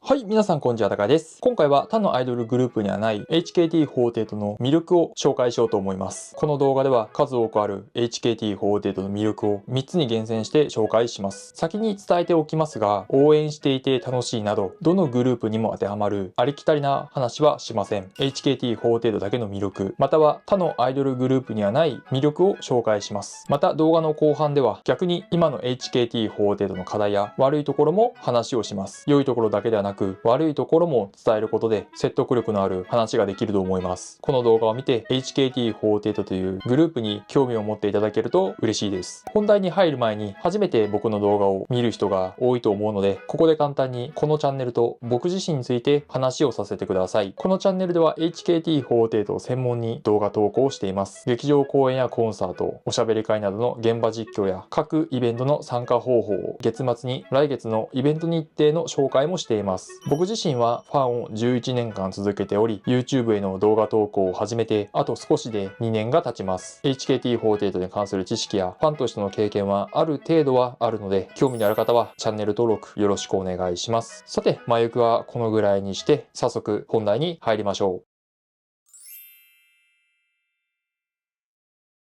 はい、皆さんこんにちは、高井です。今回は他のアイドルグループにはない HKT48 の魅力を紹介しようと思います。この動画では数多くある HKT48 の魅力を3つに厳選して紹介します。先に伝えておきますが、応援していて楽しいなど、どのグループにも当てはまるありきたりな話はしません。HKT48 だけの魅力、または他のアイドルグループにはない魅力を紹介します。また動画の後半では逆に今の HKT48 の課題や悪いところも話をします。良いところだけではなく悪いところも伝えることで説得力のある話ができると思います。この動画を見て HKT48 というグループに興味を持っていただけると嬉しいです。本題に入る前に初めて僕の動画を見る人が多いと思うので、ここで簡単にこのチャンネルと僕自身について話をさせてください。このチャンネルでは HKT48 を専門に動画投稿しています。劇場公演やコンサート、おしゃべり会などの現場実況や各イベントの参加方法を月末に来月のイベント日程の紹介もしています。僕自身はファンを11年間続けており、YouTube への動画投稿を始めてあと少しで2年が経ちます。HKT48 に関する知識やファンとしての経験はある程度はあるので、興味のある方はチャンネル登録よろしくお願いします。さて、前置きはこのぐらいにして早速本題に入りましょう。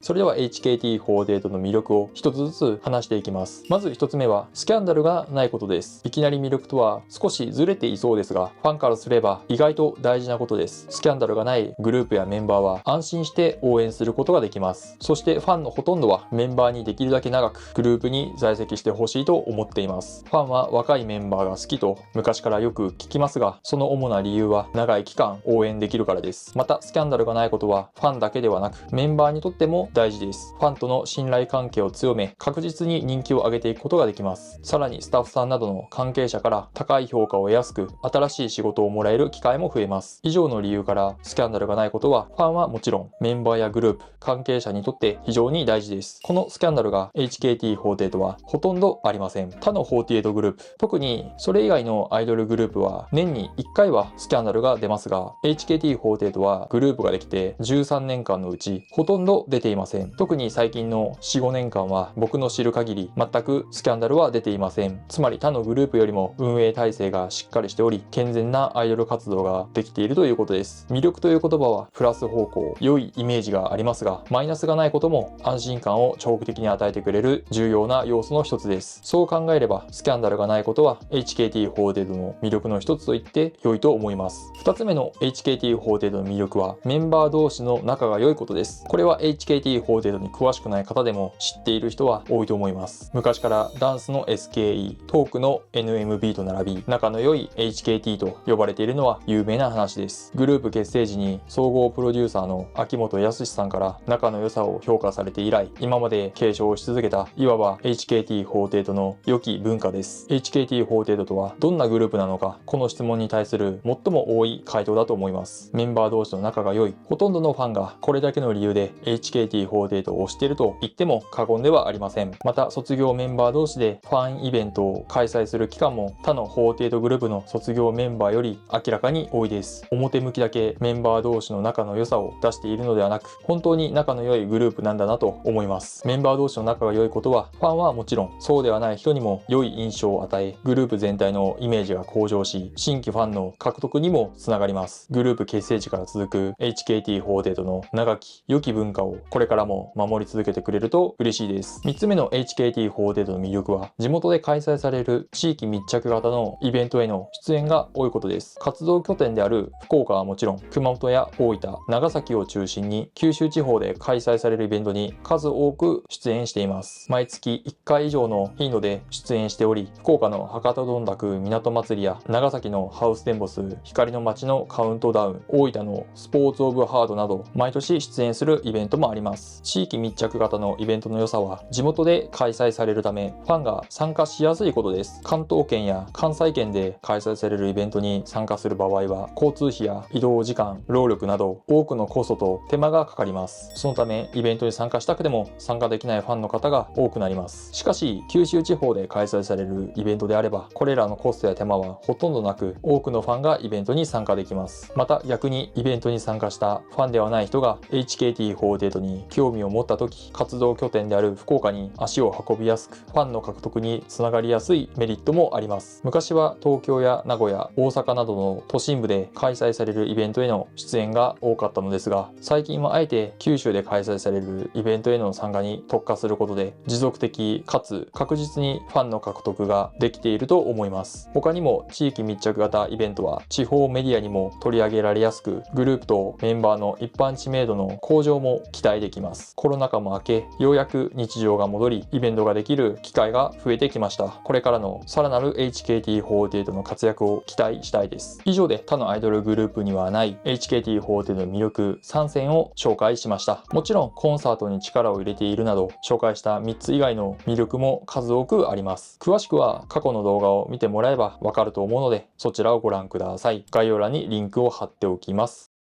それでは HKT48 の魅力を一つずつ話していきます。まず一つ目はスキャンダルがないことです。いきなり魅力とは少しずれていそうですが、ファンからすれば意外と大事なことです。スキャンダルがないグループやメンバーは安心して応援することができます。そしてファンのほとんどはメンバーにできるだけ長くグループに在籍してほしいと思っています。ファンは若いメンバーが好きと昔からよく聞きますが、その主な理由は長い期間応援できるからです。またスキャンダルがないことはファンだけではなくメンバーにとっても大事です。ファンとの信頼関係を強め、確実に人気を上げていくことができます。さらにスタッフさんなどの関係者から高い評価を得やすく、新しい仕事をもらえる機会も増えます。以上の理由からスキャンダルがないことは、ファンはもちろんメンバーやグループ、関係者にとって非常に大事です。このスキャンダルが HKT48 はほとんどありません。他の48グループ、特にそれ以外のアイドルグループは年に1回はスキャンダルが出ますが、HKT48 はグループができて13年間のうちほとんど出ていません。特に最近の 4,5 年間は僕の知る限り全くスキャンダルは出ていません。つまり他のグループよりも運営体制がしっかりしており、健全なアイドル活動ができているということです。魅力という言葉はプラス方向、良いイメージがありますが、マイナスがないことも安心感を長期的に与えてくれる重要な要素の一つです。そう考えればスキャンダルがないことは HKT48 の魅力の一つと言って良いと思います。2つ目の HKT48 の魅力はメンバー同士の仲が良いことです。これは HKT48 に詳しくない方でも知っている人は多いと思います。昔からダンスの SKE、トークの NMB と並び、仲の良い HKT と呼ばれているのは有名な話です。グループ結成時に総合プロデューサーの秋元康さんから仲の良さを評価されて以来、今まで継承し続けたいわば HKT48 の良き文化です。HKT48 とはどんなグループなのか、この質問に対する最も多い回答だと思います。メンバー同士の仲が良い。ほとんどのファンがこれだけの理由で HKT48 を推していると言っても過言ではありません。また卒業メンバー同士でファンイベントを開催する期間も他の48グループの卒業メンバーより明らかに多いです。表向きだけメンバー同士の仲の良さを出しているのではなく、本当に仲の良いグループなんだなと思います。メンバー同士の仲が良いことはファンはもちろんそうではない人にも良い印象を与え、グループ全体のイメージが向上し、新規ファンの獲得にもつながります。グループ結成時から続く HKT48 の長き良き文化をこれからも守り続けてくれると嬉しいです。3つ目の HKT48 の魅力は地元で開催される地域密着型のイベントへの出演が多いことです。活動拠点である福岡はもちろん熊本や大分、長崎を中心に九州地方で開催されるイベントに数多く出演しています。毎月1回以上の頻度で出演しており、福岡の博多どんたく港祭りや長崎のハウステンボス光の街のカウントダウン、大分のスポーツオブハードなど毎年出演するイベントもあります。地域密着型のイベントの良さは地元で開催されるためファンが参加しやすいことです。関東圏や関西圏で開催されるイベントに参加する場合は交通費や移動時間、労力など多くのコストと手間がかかります。そのためイベントに参加したくても参加できないファンの方が多くなります。しかし九州地方で開催されるイベントであればこれらのコストや手間はほとんどなく、多くのファンがイベントに参加できます。また逆にイベントに参加したファンではない人が HKT48 にに興味を持った時、活動拠点である福岡に足を運びやすく、ファンの獲得につながりやすいメリットもあります。昔は東京や名古屋、大阪などの都心部で開催されるイベントへの出演が多かったのですが、最近はあえて九州で開催されるイベントへの参加に特化することで、持続的かつ確実にファンの獲得ができていると思います。他にも地域密着型イベントは地方メディアにも取り上げられやすく、グループとメンバーの一般知名度の向上も期待できます。コロナ禍も明け、ようやく日常が戻り、イベントができる機会が増えてきました。これからのさらなる HKT48 の活躍を期待したいです。以上で他のアイドルグループにはない HKT48 の魅力3選を紹介しました。もちろんコンサートに力を入れているなど、紹介した3つ以外の魅力も数多くあります。詳しくは過去の動画を見てもらえばわかると思うので、そちらをご覧ください。概要欄にリンクを貼っておきます。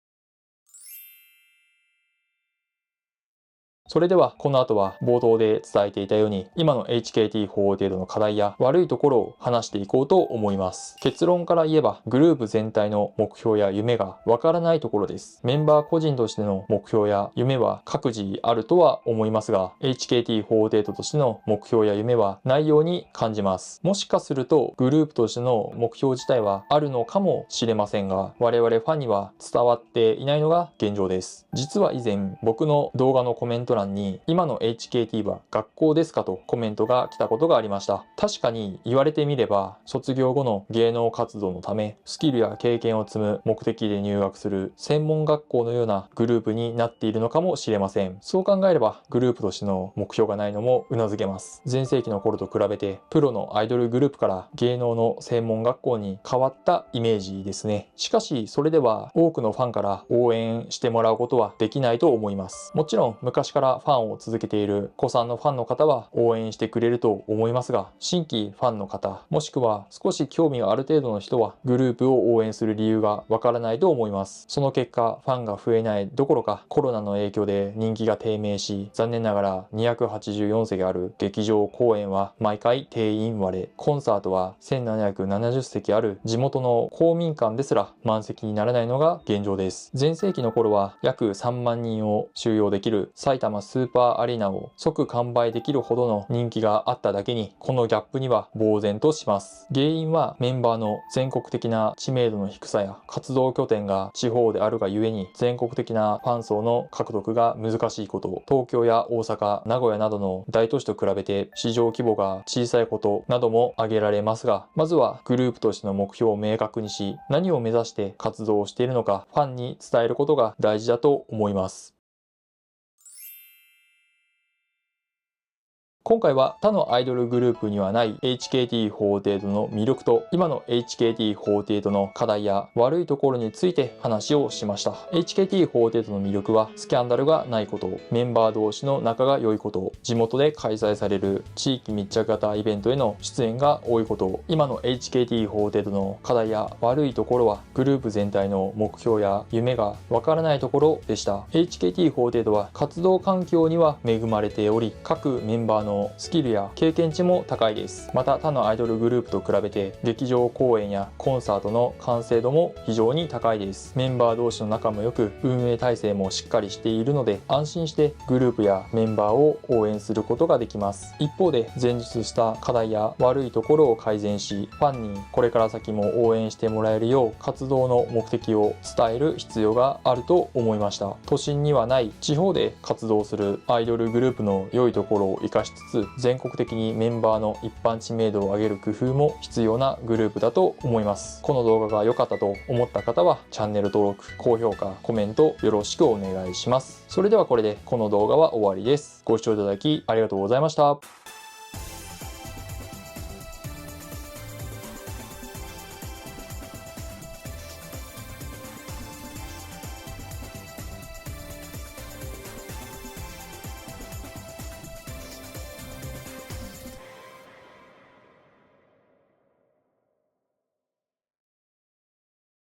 それではこの後は冒頭で伝えていたように、今の HKT48 の課題や悪いところを話していこうと思います。結論から言えば、グループ全体の目標や夢がわからないところです。メンバー個人としての目標や夢は各自あるとは思いますが、HKT48 としての目標や夢はないように感じます。もしかするとグループとしての目標自体はあるのかもしれませんが、我々ファンには伝わっていないのが現状です。実は以前、僕の動画のコメント欄に今の HKT は学校ですかとコメントが来たことがありました。確かに言われてみれば、卒業後の芸能活動のためスキルや経験を積む目的で入学する専門学校のようなグループになっているのかもしれません。そう考えればグループとしての目標がないのも頷けます。全盛期の頃と比べてプロのアイドルグループから芸能の専門学校に変わったイメージですね。しかしそれでは多くのファンから応援してもらうことはできないと思います。もちろん昔からファンを続けている古参のファンの方は応援してくれると思いますが、新規ファンの方、もしくは少し興味がある程度の人はグループを応援する理由がわからないと思います。その結果、ファンが増えないどころかコロナの影響で人気が低迷し、残念ながら284席ある劇場公演は毎回定員割れ、コンサートは1770席ある地元の公民館ですら満席にならないのが現状です。全盛期の頃は約3万人を収容できる埼玉スーパーアリーナを即完売できるほどの人気があっただけに、このギャップには呆然とします。原因はメンバーの全国的な知名度の低さや活動拠点が地方であるがゆえに全国的なファン層の獲得が難しいこと、東京や大阪、名古屋などの大都市と比べて市場規模が小さいことなども挙げられますが、まずはグループとしての目標を明確にし、何を目指して活動をしているのかファンに伝えることが大事だと思います。今回は他のアイドルグループにはない HKT48 の魅力と今の HKT48 の課題や悪いところについて話をしました。HKT48 の魅力はスキャンダルがないこと、メンバー同士の仲が良いこと、地元で開催される地域密着型イベントへの出演が多いこと、今の HKT48 の課題や悪いところはグループ全体の目標や夢がわからないところでした。HKT48 は活動環境には恵まれており、各メンバーのスキルや経験値も高いです。また他のアイドルグループと比べて劇場公演やコンサートの完成度も非常に高いです。メンバー同士の仲も良く、運営体制もしっかりしているので安心してグループやメンバーを応援することができます。一方で前述した課題や悪いところを改善し、ファンにこれから先も応援してもらえるよう活動の目的を伝える必要があると思いました。都心にはない地方で活動するアイドルグループの良いところを生かしつつ、全国的にメンバーの一般知名度を上げる工夫も必要なグループだと思います。この動画が良かったと思った方はチャンネル登録、高評価、コメントよろしくお願いします。それではこれでこの動画は終わりです。ご視聴いただきありがとうございました。